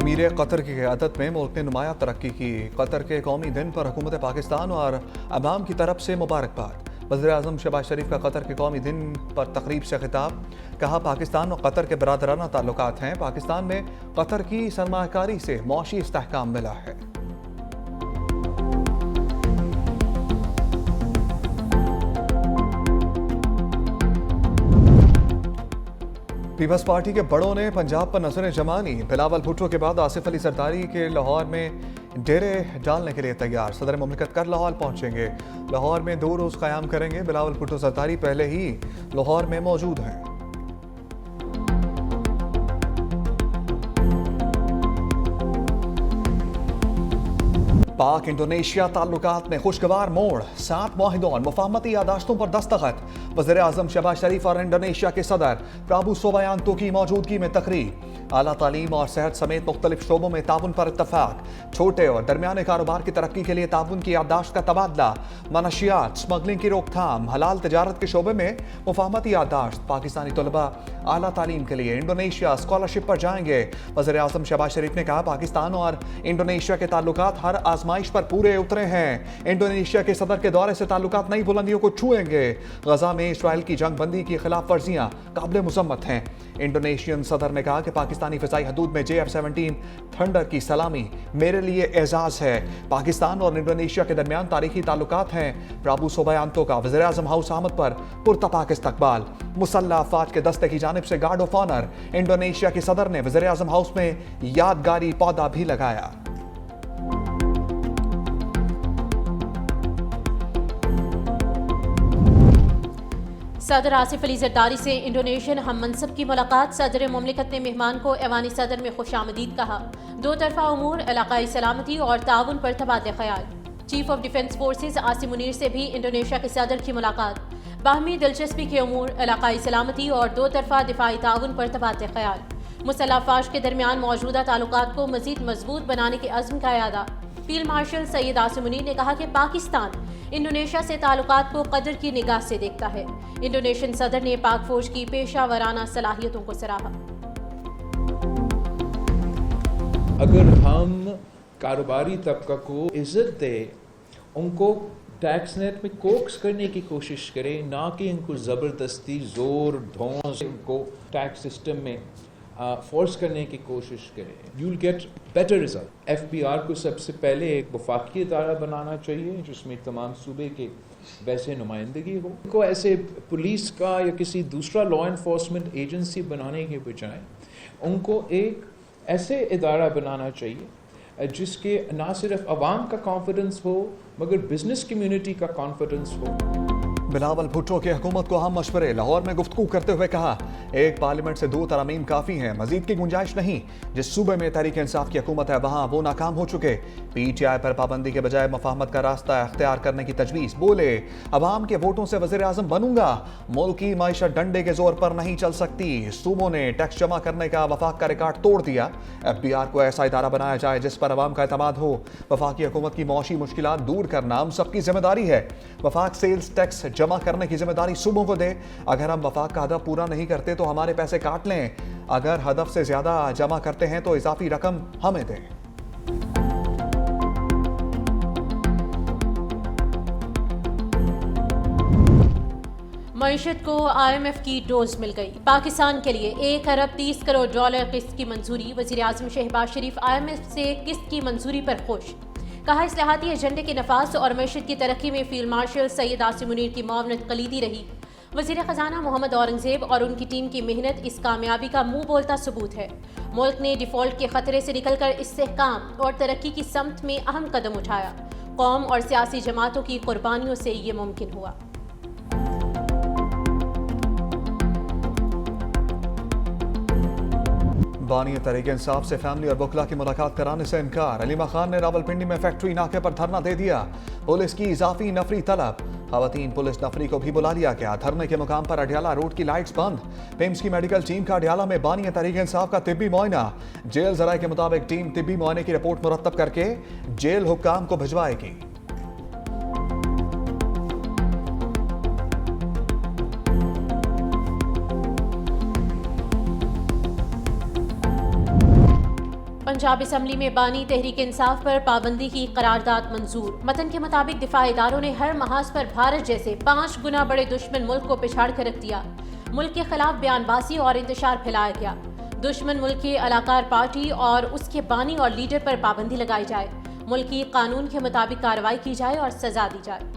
अमीर कतर की क़यादत में मुल्क ने नुमाया तरक्की की। कतर के कौमी दिन पर हुकूमत पाकिस्तान और अवाम की तरफ से मुबारकबाद। वज़ीर-ए-आज़म शहबाज शरीफ का कतर के कौमी दिन पर तकरीब से खिताब। कहा, पाकिस्तान और कतर के बरादराना ताल्लुकात हैं। पाकिस्तान में कतर की सरमाकारी से मौशी इस्तेहकाम मिला है। पीपल्स पार्टी के बड़ों ने पंजाब पर नजरें जमा ली। बिलावल भुट्टो के बाद आसिफ अली जरदारी के लाहौर में डेरे डालने के लिए तैयार। सदर मुमलिकत कर लाहौर पहुंचेंगे। लाहौर में 2 रोज कयाम करेंगे। बिलावल भुट्टो जरदारी पहले ही लाहौर में मौजूद हैं। पाक इंडोनेशिया ताल्लुकात में खुशगवार मोड़। 7 मुआहिदों और मुफाहमती यादाश्तों पर दस्तखत। वज़ीर-ए-आज़म शहबाज शरीफ और इंडोनेशिया के सदर प्राबू सुबियांतो की मौजूदगी में तकरीब। आला तालीम और सेहत समेत मुख्तलिफ शोबों में ताउन पर इत्तफाक। छोटे और दरमियाने कारोबार की तरक्की के लिए ताउन की यादाश्त का तबादला। मनशियात स्मगलिंग की रोकथाम। हलाल तजारत के शोबे में मुफाहमती यादाश्त। पाकिस्तानी तलबा आला तालीम के लिए इंडोनेशिया स्कॉलरशिप पर जाएंगे। वज़ीर-ए-आज़म शहबाज शरीफ ने कहा, पाकिस्तान और इंडोनेशिया के ताल्लुकात हर आजमाइश पर पूरे उतरे हैं। इंडोनेशिया के सदर के दौरे से ताल्लुकात नई बुलंदियों को छुएंगे। गजा में इसराइल की जंग बंदी की खिलाफ वर्जियां काबिल मुसम्मत हैं। इंडोनेशियन सदर ने कहा कि पाकिस्तानी फिजाई हदूद में JF-17 थंडर की सलामी मेरे लिए एजाज है। पाकिस्तान और इंडोनेशिया के दरमियान तारीखी ताल्लुकात हैं। प्राबू सुबियांतो का वज़ीर-ए-आज़म हाउस आमद पर पुरतपाक इस्तकबाल। मुसल्लह अफवाज के दस्ते की जानिब से गार्ड ऑफ ऑनर। इंडोनेशिया के सदर ने वज़ीर-ए-आज़म हाउस में यादगारी पौधा भी लगाया। सदर आसिफ अली जरदारी से इंडोनेशियन हम मनसब की मुलाकात। सदर मुमलिकत ने मेहमान को ऐवानी सदर में खुशामदीद कहा। 2 तरफा उमूर, इलाकाई सलामती और ताउन पर तबादले ख्याल। Chief of defence forces Asim Munir से भी इंडोनेशिया के सदर की मुलाकात। बाहमी दिलचस्पी के उमूर, इलाकाई सलामती और 2 तरफा दिफाई ताउन पर तबादले ख्याल। मुसल्लह अफवाज के दरमियान मौजूदा ताल्लुकात को मजीद मजबूत बनाने के अज़्म का यादा। फील्ड मार्शल सैयद आसिम मुनीर ने कहा कि पाकिस्तान इंडोनेशिया से ताल्लुकात को कदर की निगाह से देखता है। इंडोनेशियन सदर ने पाक फौज की पेशा सलाहियतों को सराहा। अगर हम कारोबारी तबका को इज्जत दे, उनको टैक्स नेट में कोक्स करने की कोशिश करें, ना कि इनको ज़बरदस्ती ज़ोर धौंस इनको टैक्स सिस्टम में फोर्स करने की कोशिश करें, you will get better result. FPR को सबसे पहले एक वफाकी इदारा बनाना चाहिए जिसमें तमाम सूबे के वैसे नुमाइंदगी हो। उनको ऐसे पुलिस का या किसी दूसरा लॉ इन्फोर्समेंट एजेंसी बनाने के बजाय उनको एक ऐसे इदारा बनाना चाहिए जिसके ना सिर्फ अवाम का कॉन्फिडेंस हो मगर बिजनेस कम्युनिटी का कॉन्फिडेंस हो। बिलावल भुट्टो की हुकूमत को हम मशवरे। लाहौर में गुफ्तगू करते हुए कहा, एक पार्लियामेंट से 2 तरमीम काफ़ी हैं, मजीद की गुंजाइश नहीं। जिस सूबे में तहरीक इंसाफ की हुकूमत है वहाँ वो नाकाम हो चुके। PTI पर पाबंदी के बजाय मुफाहमत का रास्ता अख्तियार करने की तजवीज़। बोले, अवाम के वोटों से वज़ीर-ए-आज़म बनूंगा। मुल्क की मईशत डंडे के जोर पर नहीं चल सकती। सूबों ने टैक्स जमा करने का वफाक का रिकॉर्ड तोड़ दिया। FBR को ऐसा इदारा बनाया जाए जिस पर अवाम का एतमाद हो। वफाकी हुकूमत की मौशी मुश्किलात दूर करना हम सबकी जिम्मेदारी है। वफाक सेल्स टैक्स जमा करने की जिम्मेदारी सूबों को दे। अगर हम वफाक का हदफ पूरा नहीं करते तो हमारे पैसे काट लें। अगर हदफ से ज्यादा जमा करते हैं तो इजाफी रकम हमें दें। मईशत को IMF की डोज मिल गई। पाकिस्तान के लिए 1 अरब 30 करोड़ डॉलर किस्त की मंजूरी। वज़ीर-ए-आज़म शहबाज शरीफ IMF से किस्त की मंजूरी पर खुश। कहा, इस्लाहाती एजेंडे के नफाज और मईशत की तरक्की में फील्ड मार्शल सैयद आसिम मुनीर की मावनत कलीदी रही। वज़ीर ख़जाना मोहम्मद औरंगज़ेब और उनकी टीम की मेहनत इस कामयाबी का मुंह बोलता सबूत है। मुल्क ने डिफ़ॉल्ट के खतरे से निकलकर इस्तेहकाम और तरक्की की समत में अहम कदम उठाया। कौम और सियासी जमातों की कुर्बानियों से ये मुमकिन हुआ। बानी तहरीक इंसाफ से फैमिली और बुकला की मुलाकात कराने से इनकार। अलीमा खान ने रावलपिंडी में फैक्ट्री नाके पर धरना दे दिया। पुलिस की इजाफी नफरी तलब। खवातीन पुलिस नफरी को भी बुला लिया गया। धरने के मुकाम पर अडियाला रोड की लाइट्स बंद। पिम्स की मेडिकल टीम का अडियाला में बानी तहरीक इंसाफ का तिब्बी मुआयना। जेल जराये के मुताबिक टीम तिब्बी मुआयने की रिपोर्ट मुरतब करके जेल हुक्काम को भिजवाएगी। पंजाब असम्बली में बानी तहरीक इंसाफ पर पाबंदी की करारदाद मंजूर। मतन के मुताबिक दिफाई इदारों ने हर महाज पर भारत जैसे 5 गुना बड़े दुश्मन मुल्क को पिछाड़ कर रख दिया। मुल्क के खिलाफ बयानबाजी और इंतशार फैलाया गया। दुश्मन मुल्क की अलाकार पार्टी और उसके बानी और लीडर पर पाबंदी लगाई जाए। मुल्की कानून के मुताबिक कार्रवाई की जाए और सजा दी जाए।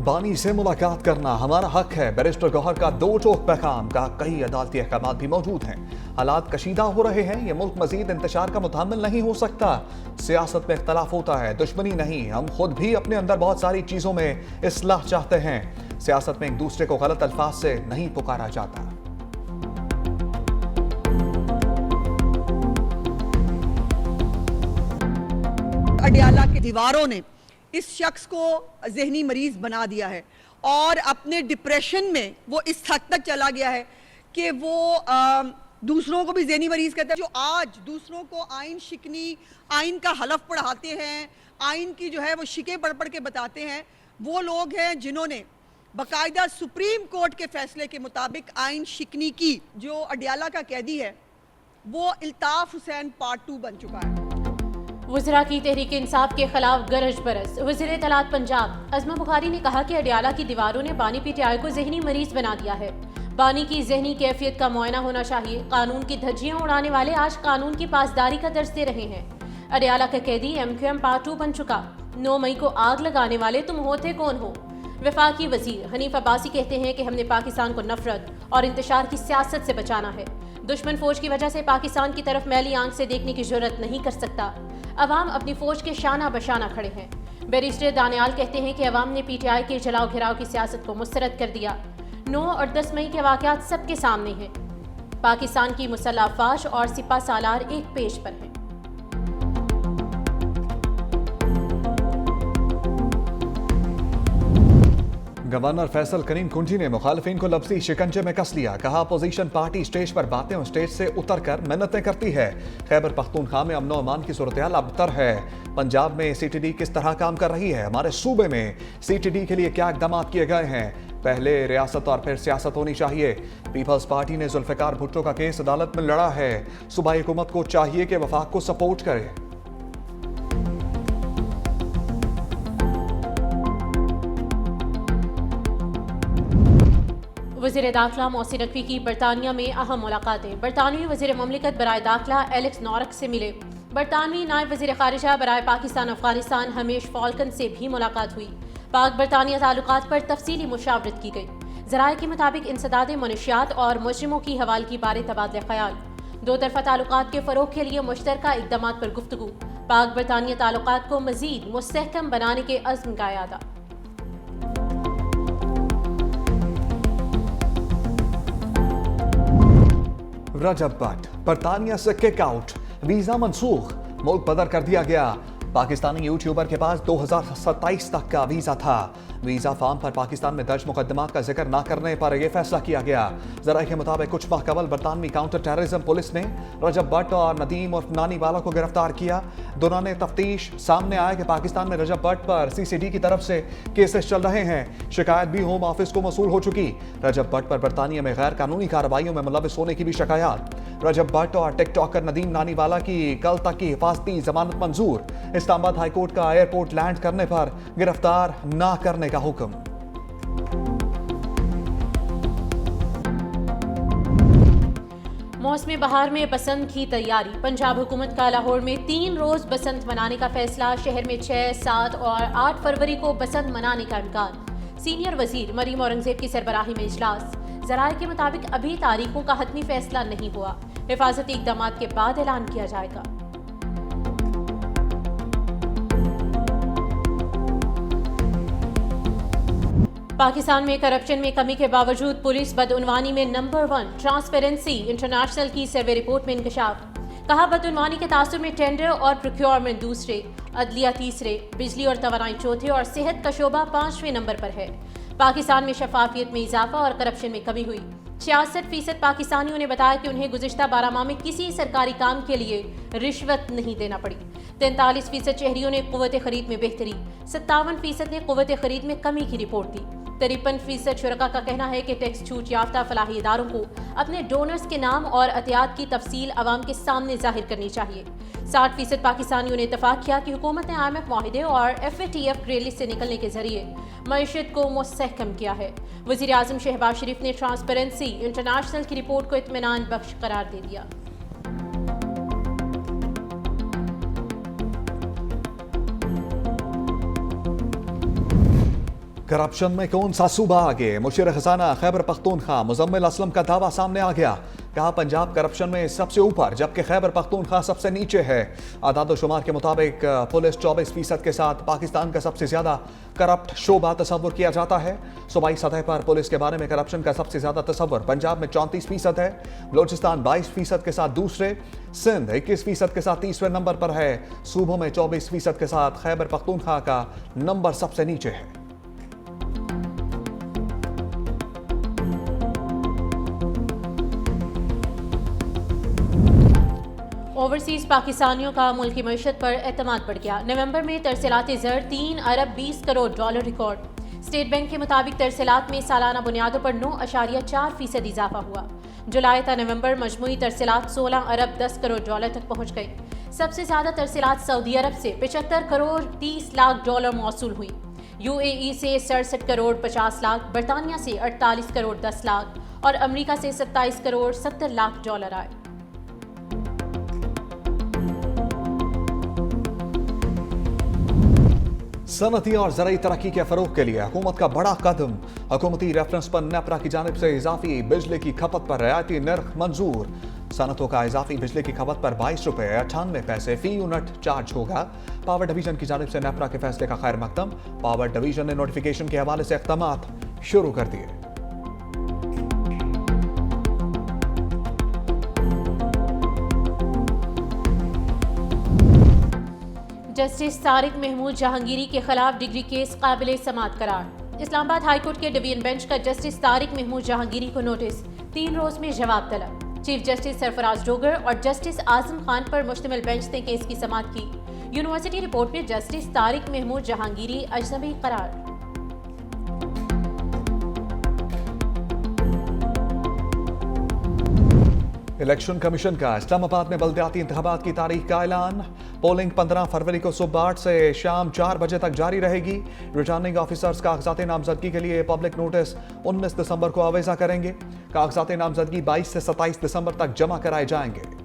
बानी से मुलाकात करना हमारा हक है। बैरिस्टर गौहर का दो टोक पैगाम का कई अदालती अहकाम भी मौजूद हैं। हालात कशीदा हो रहे हैं। ये मुल्क मजीद इंतशार का मुतामिल नहीं हो सकता। सियासत में इख्तलाफ होता है, दुश्मनी नहीं। हम खुद भी अपने अंदर बहुत सारी चीजों में इस्लाह चाहते हैं। सियासत में एक दूसरे को गलत अल्फाज से नहीं पुकारा जाता। अडियाला के दीवारों ने इस शख्स को जहनी मरीज बना दिया है और अपने डिप्रेशन में वो इस हद तक चला गया है कि वो दूसरों को भी जहनी मरीज कहता है। जो आज दूसरों को आइन शिकनी, आइन का हलफ पढ़ाते हैं, आइन की जो है वो शिकें पढ़ पढ़ के बताते हैं, वो लोग हैं जिन्होंने बाकायदा सुप्रीम कोर्ट के फैसले के मुताबिक आइन शिकनी की। जो अडियाला का कैदी है वो इल्ताफ हुसैन पार्ट 2 बन चुका है। वज़रा की तहरीक इंसाफ के खिलाफ गरज बरस। वज़ीर इत्तलात पंजाब अज़मा बुखारी ने कहा कि अडियाला की दीवारों ने बानी पीटीआई को जहनी मरीज बना दिया है। बानी की जहनी कैफियत का मुआयना होना चाहिए। कानून की धज्जियां उड़ाने वाले आज कानून की पासदारी का दर्ज दे रहे हैं। अडियाला का कैदी MQM पार्ट 2 बन चुका। 9 मई को आग लगाने वाले तुम होते कौन हो? वफाकी वजीर हनीफ अब्बासी कहते हैं कि हमने पाकिस्तान को नफरत और इंतशार की सियासत से बचाना है। दुश्मन फौज की वजह से पाकिस्तान की तरफ मैली आंख से देखने की जरूरत नहीं कर सकता। अवाम अपनी फौज के शाना बशाना खड़े हैं। बैरिस्टर दानियाल कहते हैं कि अवाम ने PTI के जलाओ घिराव की सियासत को मुस्तरद कर दिया। 9 और 10 मई के वाक़यात सबके सामने हैं। पाकिस्तान की मुसल्लह अफवाज और सिपा सालार एक पेज पर हैं। गवर्नर फैसल करीम कुंजी ने मुखालिफिन को लफ्जी शिकंजे में कस लिया। कहा अपोजिशन पार्टी स्टेज पर बातें और स्टेज से उतर कर मिन्नतें करती है। खैबर पख्तूनख्वा में अमन अमान की सूरत-ए-हाल अबतर है। पंजाब में CTD किस तरह काम कर रही है? हमारे सूबे में CTD के लिए क्या इकदाम किए गए हैं? पहले रियासत और फिर सियासत होनी चाहिए। पीपल्स पार्टी ने जुल्फिकार भुट्टो का केस अदालत में लड़ा है। सूबाई हुकूमत को चाहिए कि वफाक को सपोर्ट करे। वज़ीर दाखिला मोहसिन नकवी की बरतानिया में अहम मुलाकातें। बरतानवी वज़ीर ममलिकत बराए दाखिला एलेक्स नॉरक से मिले। बरतानवी नायब वज़ीर खारिजा बराए पाकिस्तान अफगानिस्तान हमेश फॉल्कन से भी मुलाकात हुई। पाक बरतानिया ताल्लुकात पर तफसीली मुशावरत की गई। ज़राए के मुताबिक इंसदाद मनशियात और मुजरिमों की हवालगी बारे तबादले ख्याल। दो तरफा ताल्लुकात के फ़रोग के लिए मुश्तरका इक़दामात पर गुफ्तगू। पाक बरतानिया ताल्लुकात को मज़ीद मुस्तहकम बनाने के अज़्म का यादा। रजब भट्ट बरतानिया से किक आउट, वीजा मनसूख, मुल्क बदर कर दिया गया। पाकिस्तानी यूट्यूबर के पास 2027 तक का वीजा था। वीजा फॉर्म पर पाकिस्तान में दर्ज मुकदमात का जिक्र न करने पर यह फैसला किया गया। जराये के मुताबिक कुछ माह कबल बरतानवी काउंटर टेररिज्म पुलिस ने रजब भट्ट और नदीम और नानी वाला को गिरफ्तार किया। दौरान तफ्तीश सामने आया कि पाकिस्तान में रजब भट्ट पर CCD की तरफ से केसेस चल रहे हैं। शिकायत भी होम ऑफिस को मसूल हो चुकी। रजब भट्ट पर बरतानिया में गैर कानूनी कार्रवाइयों में मुलविस होने की भी शिकायत। रजब भट्ट और टिकटॉकर नदीम नानी वाला की कल तक की हिफाजती जमानत मंजूर। इस्लामाबाद हाईकोर्ट का एयरपोर्ट लैंड करने पर गिरफ्तार न करने का हुक्म। मौसम बहार में बसंत की तैयारी। पंजाब हुकूमत का लाहौर में 3 रोज बसंत मनाने का फैसला। शहर में 6, 7 और 8 फरवरी को बसंत मनाने का इम्कान। सीनियर वजीर मरीम औरंगजेब की सरबराही में इजलास। जराये के मुताबिक अभी तारीखों का हतमी फैसला नहीं हुआ। हिफाजती इकदाम के बाद ऐलान किया जाएगा। पाकिस्तान में करप्शन में कमी के बावजूद पुलिस बदउनवानी में नंबर 1। ट्रांसपेरेंसी इंटरनेशनल की सर्वे रिपोर्ट में इंकशाफ। कहा बदउनवानी के तासुर में टेंडर और प्रोक्योरमेंट दूसरे, अदलिया तीसरे, बिजली और तवानाई चौथे और सेहत का शोबा 5वें नंबर पर है। पाकिस्तान में शफाफियत में इजाफा और करप्शन में कमी हुई। 66% पाकिस्तानियों ने बताया कि उन्हें गुज़िश्ता 12 माह में किसी सरकारी काम के लिए रिश्वत नहीं देना पड़ी। 43% शहरियों ने क़ुव्वत ख़रीद में बेहतरी। 57% ने क़ुव्वत ख़रीद में कमी की रिपोर्ट दी। 53% शुरका का कहना है कि टैक्स छूट याफ्ता फलाही इदारों को अपने डोनर्स के नाम और अतियात की तफसील अवाम के सामने जाहिर करनी चाहिए। 60% पाकिस्तानियों ने इतफाक किया कि हुकूमत ने IMF माहिदे और FATF ग्रे लिस्ट से निकलने के जरिए मईशत को मुस्तहकम किया है। वज़ीर आज़म शहबाज शरीफ ने ट्रांसपेरेंसी इंटरनेशनल की रिपोर्ट को इत्मीनान बख्श करार दे दिया। करप्शन में कौन सा सूबा आगे? मुशीर खजाना खैबर पख्तूनख्वा मुजम्मिल असलम का दावा सामने आ गया। कहा पंजाब करप्शन में सबसे ऊपर जबकि खैबर पख्तूनख्वा सबसे नीचे है। आदाद-ओ-शुमार के मुताबिक पुलिस 24% के साथ पाकिस्तान का सबसे ज्यादा करप्ट शोबा तस्वुर किया जाता है। सूबाई सतह पर पुलिस के बारे में करप्शन का सबसे ज्यादा तस्वुर पंजाब में 34% है, बलोचिस्तान 22% के साथ दूसरे, सिंध 21% के साथ तीसरे नंबर पर है। सूबों में 24% के साथ खैबर पख्तूनख्वा का नंबर सबसे नीचे है। ओवरसीज पाकिस्तानियों का मुल्की मईशत पर एतमाद बढ़ गया। नवंबर में तरसीलात ज़र 3 अरब 20 crore dollar record. State bank के मुताबिक तरसीलात में सालाना बुनियादों पर 9.4% इजाफा हुआ। जुलाई ta नवंबर मजमूई तरसीलात 16 अरब 10 करोड़ डॉलर तक पहुँच गई। सबसे ज़्यादा तरसीलात सऊदी अरब से 75 करोड़ 30 लाख डॉलर मौसूल हुई। UAE से 67 करोड़ 50 लाख, बरतानिया से 48 करोड़ 10 लाख और अमरीका से 27 करोड़ 70 लाख डॉलर आए। सनती और ज़राई तरक्की के फरोग के लिए हुकूमत का बड़ा कदम। हुकूमती रेफरेंस पर नेपरा की जानिब से इजाफी बिजली की खपत पर रियायती नर्ख मंजूर। सनतों का इजाफी बिजली की खपत पर 22 रुपये 98 पैसे फी यूनिट चार्ज होगा। पावर डिवीजन की जानिब से नेपरा के फैसले का खैर मकदम। पावर डिवीजन ने नोटिफिकेशन के हवाले से इक़दामात शुरू कर दिए। जस्टिस तारिक महमूद जहांगीरी के खिलाफ डिग्री केस काबिल समाअत करार। इस्लामाबाद हाईकोर्ट के डिवीजन बेंच का जस्टिस तारिक महमूद जहांगीरी को नोटिस, 3 रोज में जवाब तलब। चीफ जस्टिस सरफराज डोगर और जस्टिस आजम खान पर मुश्तमिल बेंच ने केस की समाअत की। यूनिवर्सिटी रिपोर्ट में जस्टिस तारिक महमूद जहांगीरी अजनबी करार। इलेक्शन कमीशन का इस्लामाबाद में बल्दियाती इंतखाबात की तारीख का ऐलान। पोलिंग 15 फरवरी को सुबह 8 से शाम 4 बजे तक जारी रहेगी। रिटर्निंग ऑफिसर्स कागजात नामजदगी के लिए पब्लिक नोटिस 19 दिसंबर को आवेजा करेंगे। कागजात नामजदगी 22 से 27 दिसंबर तक जमा कराए जाएंगे।